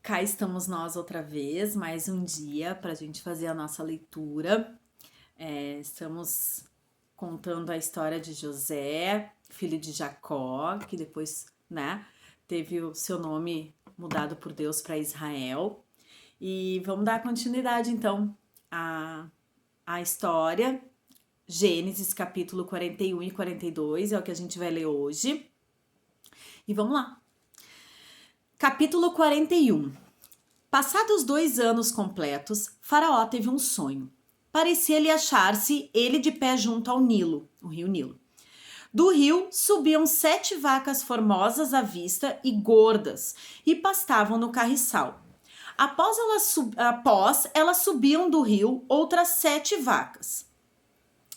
Cá estamos nós outra vez, mais um dia para a gente fazer a nossa leitura. Estamos contando a história de José, filho de Jacó, que depois, teve o seu nome mudado por Deus para Israel. E vamos dar continuidade então à história. Gênesis capítulo 41 e 42 é o que a gente vai ler hoje. E vamos lá. Capítulo 41. Passados 2 anos completos, Faraó teve um sonho. Parecia-lhe achar-se ele de pé junto ao Nilo, o rio Nilo. Do rio subiam 7 vacas formosas à vista e gordas, e pastavam no carriçal. Após elas subiam do rio outras 7 vacas,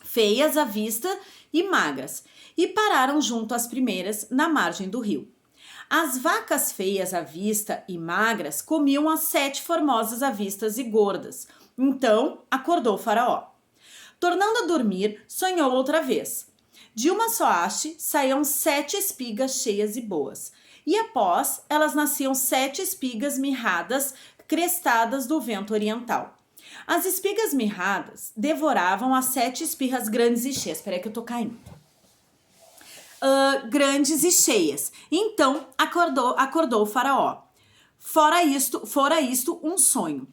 feias à vista e magras, e pararam junto às primeiras na margem do rio. As vacas feias à vista e magras comiam as 7 formosas à vista e gordas. Então acordou Faraó. Tornando a dormir, sonhou outra vez. De uma só haste saíam 7 espigas cheias e boas. E após elas nasciam 7 espigas mirradas, crestadas do vento oriental. As espigas mirradas devoravam as 7 espigas grandes e cheias. Espera aí que eu tô caindo. Grandes e cheias. Então acordou o Faraó. Fora isto um sonho.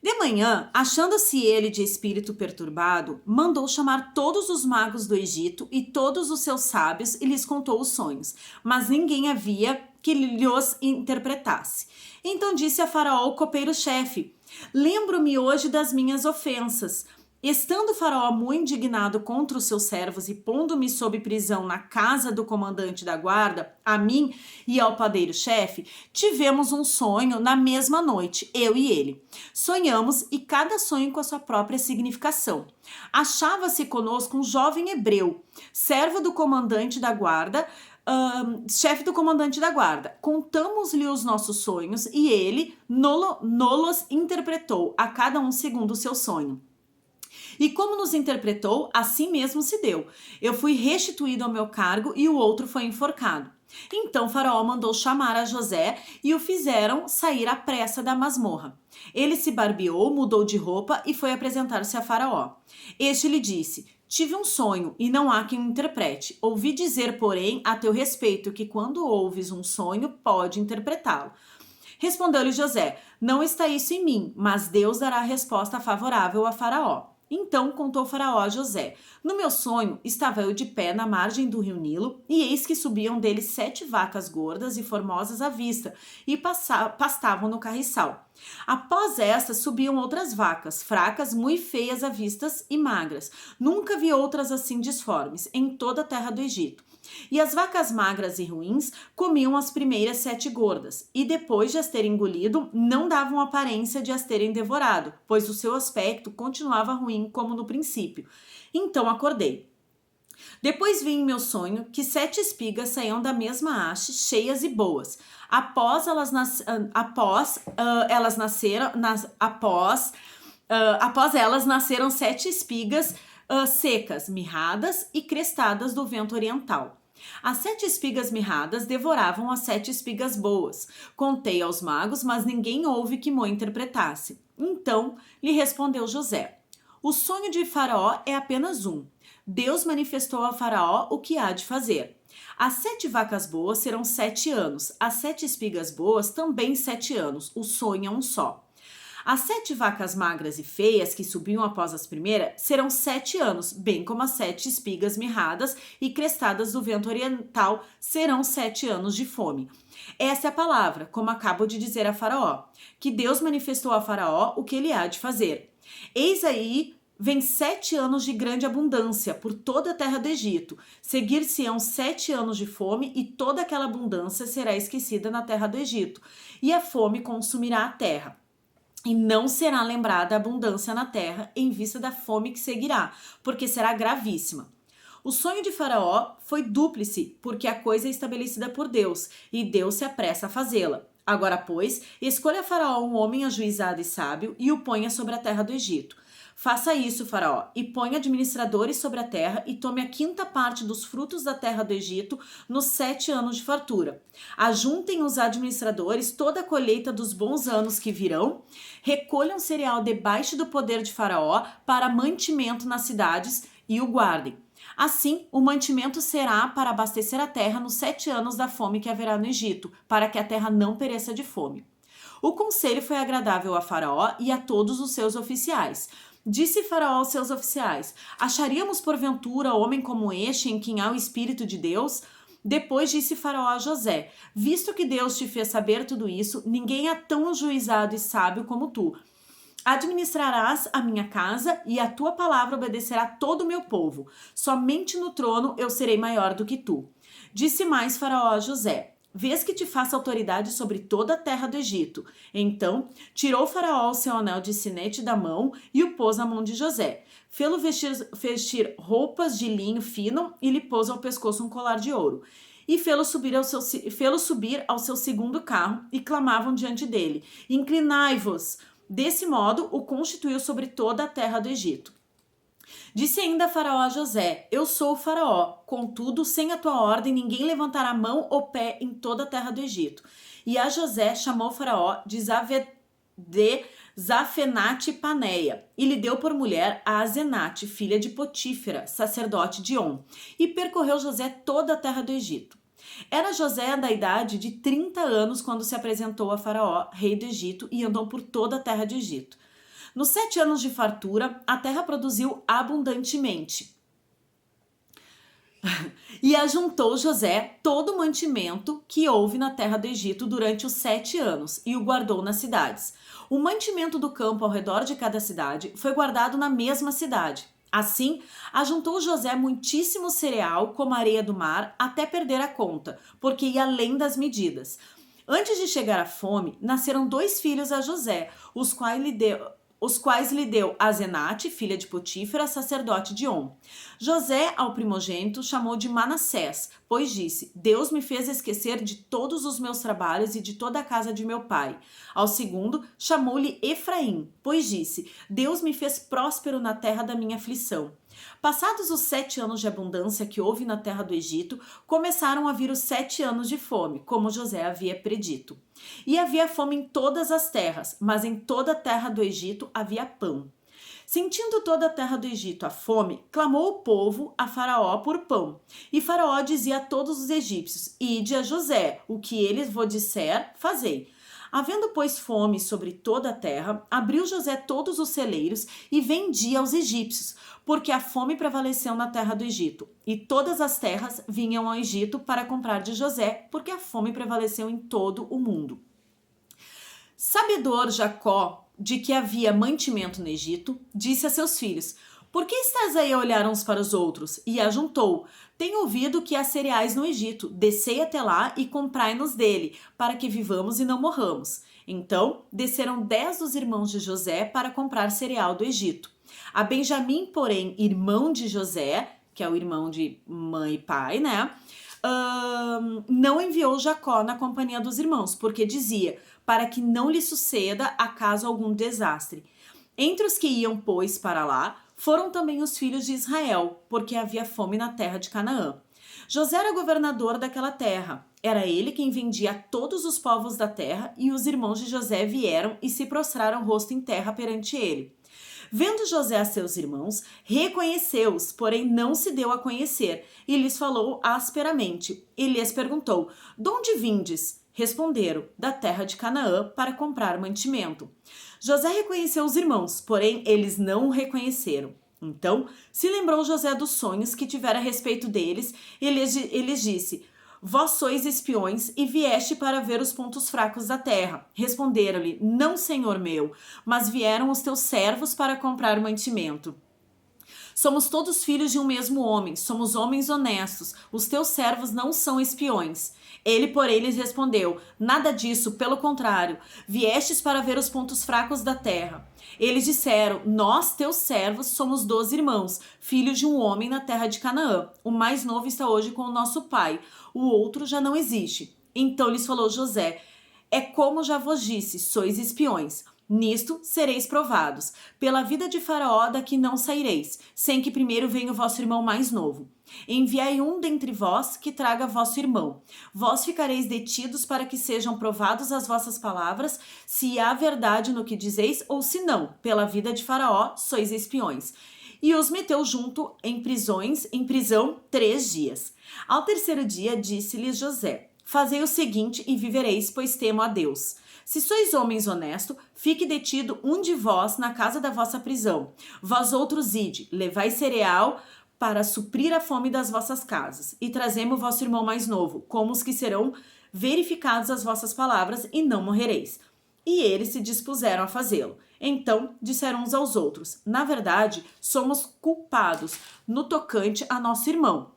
De manhã, achando-se ele de espírito perturbado, mandou chamar todos os magos do Egito e todos os seus sábios e lhes contou os sonhos, mas ninguém havia que lhos interpretasse. Então disse a Faraó o copeiro-chefe: lembro-me hoje das minhas ofensas. Estando Faraó muito indignado contra os seus servos e pondo-me sob prisão na casa do comandante da guarda, a mim e ao padeiro-chefe, tivemos um sonho na mesma noite, eu e ele. Sonhamos e cada sonho com a sua própria significação. Achava-se conosco um jovem hebreu, servo do comandante da guarda, chefe do comandante da guarda. Contamos-lhe os nossos sonhos e ele nos interpretou, a cada um segundo o seu sonho. E como nos interpretou, assim mesmo se deu. Eu fui restituído ao meu cargo e o outro foi enforcado. Então Faraó mandou chamar a José e o fizeram sair à pressa da masmorra. Ele se barbeou, mudou de roupa e foi apresentar-se a Faraó. Este lhe disse: tive um sonho e não há quem o interprete. Ouvi dizer, porém, a teu respeito que quando ouves um sonho, pode interpretá-lo. Respondeu-lhe José: não está isso em mim, mas Deus dará resposta favorável a Faraó. Então contou Faraó a José: no meu sonho estava eu de pé na margem do rio Nilo, e eis que subiam dele 7 vacas gordas e formosas à vista, e pastavam no carriçal. Após estas subiam outras vacas, fracas, muito feias à vista e magras. Nunca vi outras assim disformes, em toda a terra do Egito. E as vacas magras e ruins comiam as primeiras 7 gordas, e depois de as terem engolido, não davam aparência de as terem devorado, pois o seu aspecto continuava ruim como no princípio. Então acordei. Depois vi em meu sonho que 7 espigas saíam da mesma haste, cheias e boas. Após elas nasceram 7 espigas secas, mirradas e crestadas do vento oriental. As 7 espigas mirradas devoravam as 7 espigas boas. Contei aos magos, mas ninguém houve que mo interpretasse. Então lhe respondeu José: o sonho de Faraó é apenas um. Deus manifestou a Faraó o que há de fazer. As 7 vacas boas serão 7 anos, as 7 espigas boas também 7 anos, o sonho é um só. As 7 vacas magras e feias que subiam após as primeiras serão 7 anos, bem como as 7 espigas mirradas e crestadas do vento oriental serão 7 anos de fome. Essa é a palavra, como acabo de dizer a Faraó, que Deus manifestou a Faraó o que ele há de fazer. Eis aí vem 7 anos de grande abundância por toda a terra do Egito. Seguir-se-ão 7 anos de fome e toda aquela abundância será esquecida na terra do Egito, e a fome consumirá a terra. E não será lembrada a abundância na terra em vista da fome que seguirá, porque será gravíssima. O sonho de Faraó foi dúplice, porque a coisa é estabelecida por Deus, e Deus se apressa a fazê-la. Agora, pois, escolha Faraó um homem ajuizado e sábio, e o ponha sobre a terra do Egito. Faça isso, Faraó, e ponha administradores sobre a terra e tome a quinta parte dos frutos da terra do Egito nos 7 anos de fartura. Ajuntem os administradores toda a colheita dos bons anos que virão, recolham cereal debaixo do poder de Faraó para mantimento nas cidades e o guardem. Assim, o mantimento será para abastecer a terra nos 7 anos da fome que haverá no Egito, para que a terra não pereça de fome. O conselho foi agradável a Faraó e a todos os seus oficiais. Disse Faraó aos seus oficiais: acharíamos porventura homem como este em quem há o Espírito de Deus? Depois disse Faraó a José: visto que Deus te fez saber tudo isso, ninguém é tão ajuizado e sábio como tu. Administrarás a minha casa e a tua palavra obedecerá todo o meu povo. Somente no trono eu serei maior do que tu. Disse mais Faraó a José: vês que te faço autoridade sobre toda a terra do Egito. Então tirou Faraó o seu anel de sinete da mão e o pôs na mão de José. Fê-lo vestir roupas de linho fino e lhe pôs ao pescoço um colar de ouro. E fê-lo subir ao seu segundo carro e clamavam diante dele: inclinai-vos! Desse modo, o constituiu sobre toda a terra do Egito. Disse ainda Faraó a José: eu sou o Faraó, contudo, sem a tua ordem, ninguém levantará mão ou pé em toda a terra do Egito. E a José chamou Faraó de Zafenate Paneia, e lhe deu por mulher a Azenate, filha de Potífera, sacerdote de On. E percorreu José toda a terra do Egito. Era José da idade de 30 anos quando se apresentou a Faraó, rei do Egito, e andou por toda a terra do Egito. Nos 7 anos de fartura, a terra produziu abundantemente. E ajuntou José todo o mantimento que houve na terra do Egito durante os 7 anos, e o guardou nas cidades. O mantimento do campo ao redor de cada cidade foi guardado na mesma cidade. Assim, ajuntou José muitíssimo cereal, como a areia do mar, até perder a conta, porque ia além das medidas. Antes de chegar à fome, nasceram 2 filhos a José, os quais lhe deu Azenate, filha de Potífera, sacerdote de On. José, ao primogênito, chamou de Manassés, pois disse: Deus me fez esquecer de todos os meus trabalhos e de toda a casa de meu pai. Ao segundo, chamou-lhe Efraim, pois disse: Deus me fez próspero na terra da minha aflição. Passados os 7 anos de abundância que houve na terra do Egito, começaram a vir os 7 anos de fome, como José havia predito. E havia fome em todas as terras, mas em toda a terra do Egito havia pão. Sentindo toda a terra do Egito a fome, clamou o povo a Faraó por pão. E Faraó dizia a todos os egípcios: ide a José, o que eles vos disser, fazei. Havendo, pois, fome sobre toda a terra, abriu José todos os celeiros e vendia aos egípcios, porque a fome prevaleceu na terra do Egito. E todas as terras vinham ao Egito para comprar de José, porque a fome prevaleceu em todo o mundo. Sabedor Jacó de que havia mantimento no Egito, disse a seus filhos: por que estás aí a olhar uns para os outros? E ajuntou: tenho ouvido que há cereais no Egito, descei até lá e comprai-nos dele, para que vivamos e não morramos. Então desceram 10 dos irmãos de José para comprar cereal do Egito. A Benjamim, porém, irmão de José, que é o irmão de mãe e pai, né? Não enviou Jacó na companhia dos irmãos, porque dizia: para que não lhe suceda acaso algum desastre. Entre os que iam, pois, para lá, foram também os filhos de Israel, porque havia fome na terra de Canaã. José era governador daquela terra. Era ele quem vendia a todos os povos da terra, e os irmãos de José vieram e se prostraram rosto em terra perante ele. Vendo José a seus irmãos, reconheceu-os, porém não se deu a conhecer, e lhes falou asperamente. E lhes perguntou: de onde vindes? Responderam: da terra de Canaã, para comprar mantimento. José reconheceu os irmãos, porém eles não o reconheceram. Então se lembrou José dos sonhos que tivera a respeito deles, e lhes disse: vós sois espiões e vieste para ver os pontos fracos da terra. Responderam-lhe: não, senhor meu, mas vieram os teus servos para comprar mantimento. Somos todos filhos de um mesmo homem, somos homens honestos, os teus servos não são espiões. Ele, porém, lhes respondeu: nada disso, pelo contrário, viestes para ver os pontos fracos da terra. Eles disseram: nós, teus servos, somos 12 irmãos, filhos de um homem na terra de Canaã. O mais novo está hoje com o nosso pai, o outro já não existe. Então lhes falou José: é como já vos disse, sois espiões. Nisto sereis provados. Pela vida de Faraó daqui não saireis, sem que primeiro venha o vosso irmão mais novo. Enviai um dentre vós que traga vosso irmão. Vós ficareis detidos para que sejam provados as vossas palavras, se há verdade no que dizeis ou se não. Pela vida de Faraó sois espiões. E os meteu junto em prisão 3 dias. Ao terceiro dia disse-lhes José: Fazei o seguinte e vivereis, pois temo a Deus. Se sois homens honestos, fique detido um de vós na casa da vossa prisão. Vós outros ide, levai cereal para suprir a fome das vossas casas, e trazemos o vosso irmão mais novo, como os que serão verificados as vossas palavras, e não morrereis. E eles se dispuseram a fazê-lo. Então disseram uns aos outros: Na verdade, somos culpados no tocante a nosso irmão,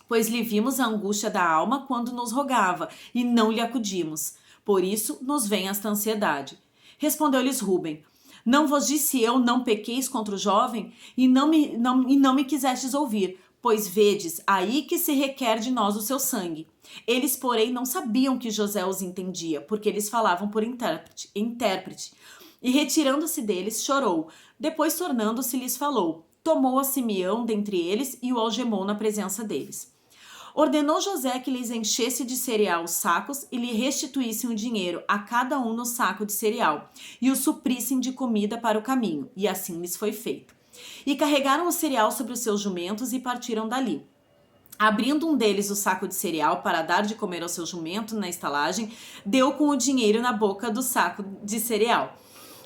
pois lhe vimos a angústia da alma quando nos rogava, e não lhe acudimos. Por isso nos vem esta ansiedade. Respondeu-lhes Rúben: Não vos disse eu, não pequeis contra o jovem, e não me quisestes ouvir, pois vedes aí que se requer de nós o seu sangue. Eles, porém, não sabiam que José os entendia, porque eles falavam por intérprete. E retirando-se deles, chorou. Depois, tornando-se, lhes falou. Tomou a Simeão dentre eles e o algemou na presença deles. Ordenou José que lhes enchesse de cereal os sacos e lhe restituíssem o dinheiro a cada um no saco de cereal, e o suprissem de comida para o caminho, e assim lhes foi feito. E carregaram o cereal sobre os seus jumentos e partiram dali. Abrindo um deles o saco de cereal para dar de comer ao seu jumento na estalagem, deu com o dinheiro na boca do saco de cereal.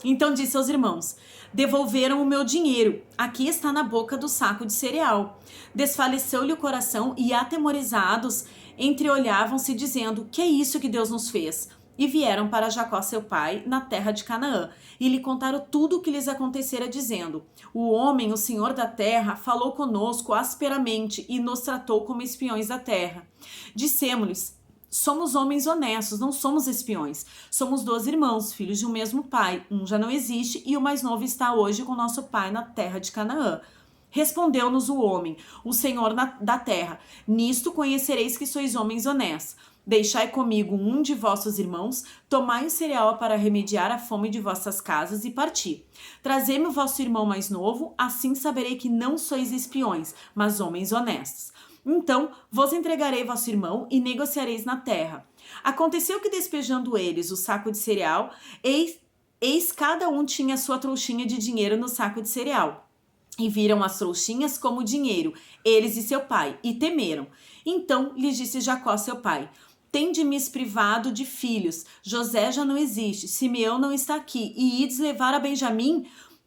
Então disse aos irmãos: Devolveram o meu dinheiro, aqui está na boca do saco de cereal. Desfaleceu-lhe o coração e, atemorizados, entreolhavam-se, dizendo: Que é isso que Deus nos fez? E vieram para Jacó seu pai, na terra de Canaã, e lhe contaram tudo o que lhes acontecera, dizendo: O homem, o senhor da terra, falou conosco asperamente e nos tratou como espiões da terra. Dissemos-lhes: Somos homens honestos, não somos espiões. Somos 2 irmãos, filhos de um mesmo pai. Um já não existe e o mais novo está hoje com nosso pai na terra de Canaã. Respondeu-nos o homem, o senhor da terra: Nisto conhecereis que sois homens honestos. Deixai comigo um de vossos irmãos, tomai o cereal para remediar a fome de vossas casas e parti. Trazei-me o vosso irmão mais novo, assim saberei que não sois espiões, mas homens honestos. Então vos entregarei vosso irmão e negociareis na terra. Aconteceu que, despejando eles o saco de cereal, eis cada um tinha sua trouxinha de dinheiro no saco de cereal. E viram as trouxinhas como dinheiro, eles e seu pai, e temeram. Então lhes disse Jacó seu pai: Tende-me privado de filhos, José já não existe, Simeão não está aqui, e ides levar a Benjamim?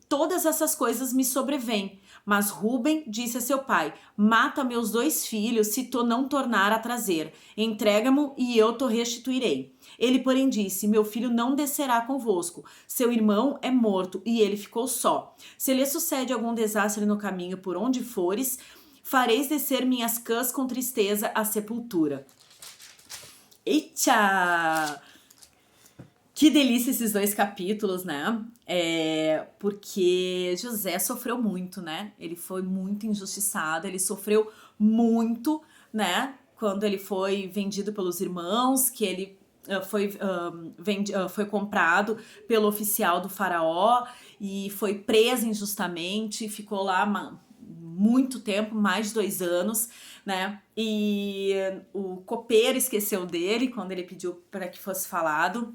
Todas essas coisas me sobrevêm. Mas Rúben disse a seu pai: Mata meus 2 filhos, se tu não tornar a trazer. Entrega-mo e eu te restituirei. Ele, porém, disse: Meu filho não descerá convosco. Seu irmão é morto e ele ficou só. Se lhe sucede algum desastre no caminho por onde fores, fareis descer minhas cãs com tristeza à sepultura. Eita! Que delícia esses 2 capítulos, né? Porque José sofreu muito, né? Ele foi muito injustiçado, ele sofreu muito, né? Quando ele foi vendido pelos irmãos, que ele foi comprado pelo oficial do faraó e foi preso injustamente, ficou lá muito tempo, mais de 2 anos, né? E o copeiro esqueceu dele quando ele pediu para que fosse falado.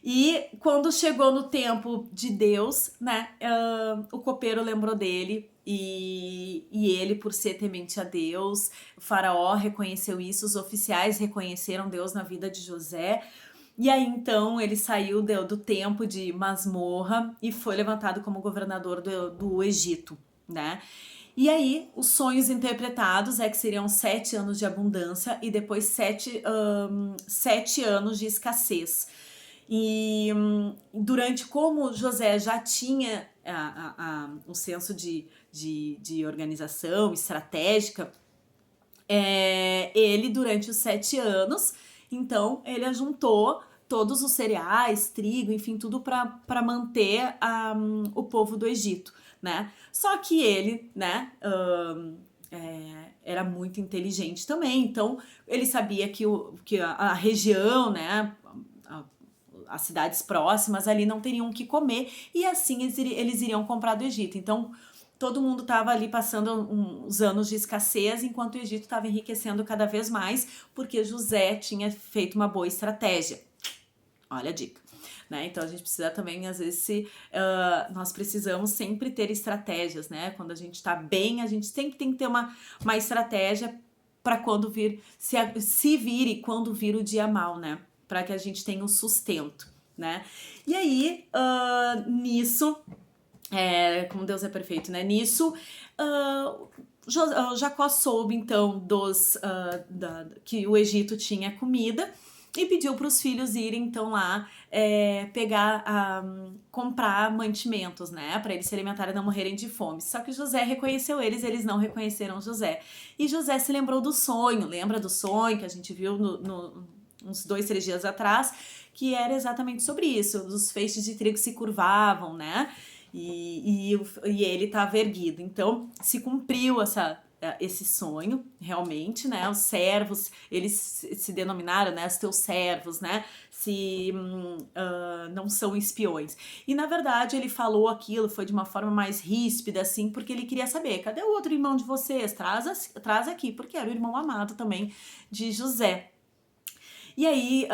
E quando chegou no tempo de Deus, né, o copeiro lembrou dele e ele, por ser temente a Deus, o faraó reconheceu isso, os oficiais reconheceram Deus na vida de José. E aí então ele saiu do tempo de masmorra e foi levantado como governador do Egito, né? E aí, os sonhos interpretados é que seriam 7 anos de abundância e depois 7 anos de escassez. E durante, como José já tinha um senso de organização estratégica, ele, durante os 7 anos, então, ele ajuntou todos os cereais, trigo, enfim, tudo para manter o povo do Egito, né? Só que ele, né, era muito inteligente também, então ele sabia que a região, né, as cidades próximas ali não teriam o que comer, e assim eles iriam comprar do Egito. Então, todo mundo estava ali passando uns anos de escassez, enquanto o Egito estava enriquecendo cada vez mais, porque José tinha feito uma boa estratégia. Olha a dica. Né? Então a gente precisa também, às vezes, nós precisamos sempre ter estratégias, né? Quando a gente está bem, a gente sempre tem que ter uma estratégia para quando vir, se vir e quando vir o dia mal, né? Para que a gente tenha um sustento, né? E aí, nisso, como Deus é perfeito, né? Nisso, Jacó soube, então, que o Egito tinha comida e pediu para os filhos irem, então, lá comprar mantimentos, né? Para eles se alimentarem e não morrerem de fome. Só que José reconheceu eles não reconheceram José. E José se lembrou do sonho, lembra do sonho que a gente viu uns 2, 3 dias atrás, que era exatamente sobre isso. Os feixes de trigo se curvavam, né? E ele estava erguido. Então, se cumpriu esse sonho, realmente, né? Os servos, eles se denominaram, né? Os teus servos, né? Não são espiões. E, na verdade, ele falou aquilo, foi de uma forma mais ríspida, assim, porque ele queria saber, cadê o outro irmão de vocês? Traz aqui, porque era o irmão amado também de José. E aí,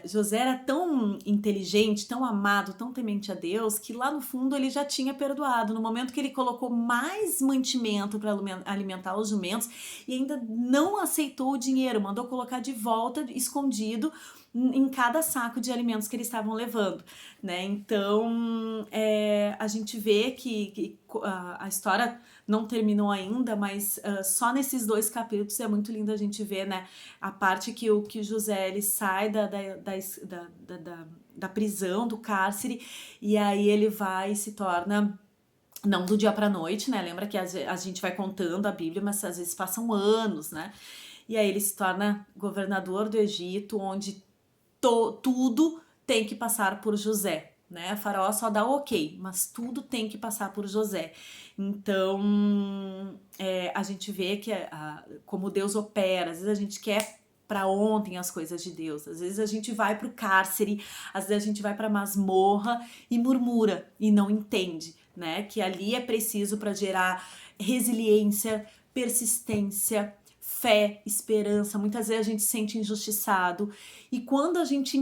José era tão inteligente, tão amado, tão temente a Deus, que lá no fundo ele já tinha perdoado. No momento que ele colocou mais mantimento para alimentar os jumentos e ainda não aceitou o dinheiro, mandou colocar de volta, escondido, em cada saco de alimentos que eles estavam levando, né? Então, a gente vê que a história não terminou ainda, mas só nesses 2 capítulos é muito lindo a gente ver, né? A parte que o José ele sai da prisão, do cárcere, e aí ele vai e se torna, não do dia pra noite, né? Lembra que a gente vai contando a Bíblia, mas às vezes passam anos, né? E aí ele se torna governador do Egito, onde tudo tem que passar por José, né? Faraó só dá ok, mas tudo tem que passar por José. Então, a gente vê que como Deus opera, às vezes a gente quer para ontem as coisas de Deus, às vezes a gente vai para o cárcere, às vezes a gente vai para a masmorra e murmura e não entende, né? Que ali é preciso para gerar resiliência, persistência, fé, esperança. Muitas vezes a gente se sente injustiçado, e quando a gente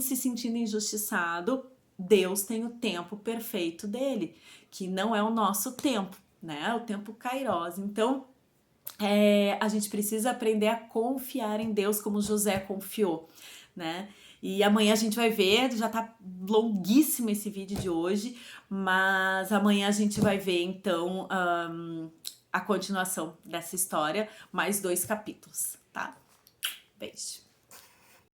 se sentindo injustiçado, Deus tem o tempo perfeito dele, que não é o nosso tempo, né? O tempo Kairos. Então, a gente precisa aprender a confiar em Deus como José confiou, né? E amanhã a gente vai ver, já tá longuíssimo esse vídeo de hoje, mas amanhã a gente vai ver, então, a continuação dessa história, mais 2 capítulos, tá? Beijo!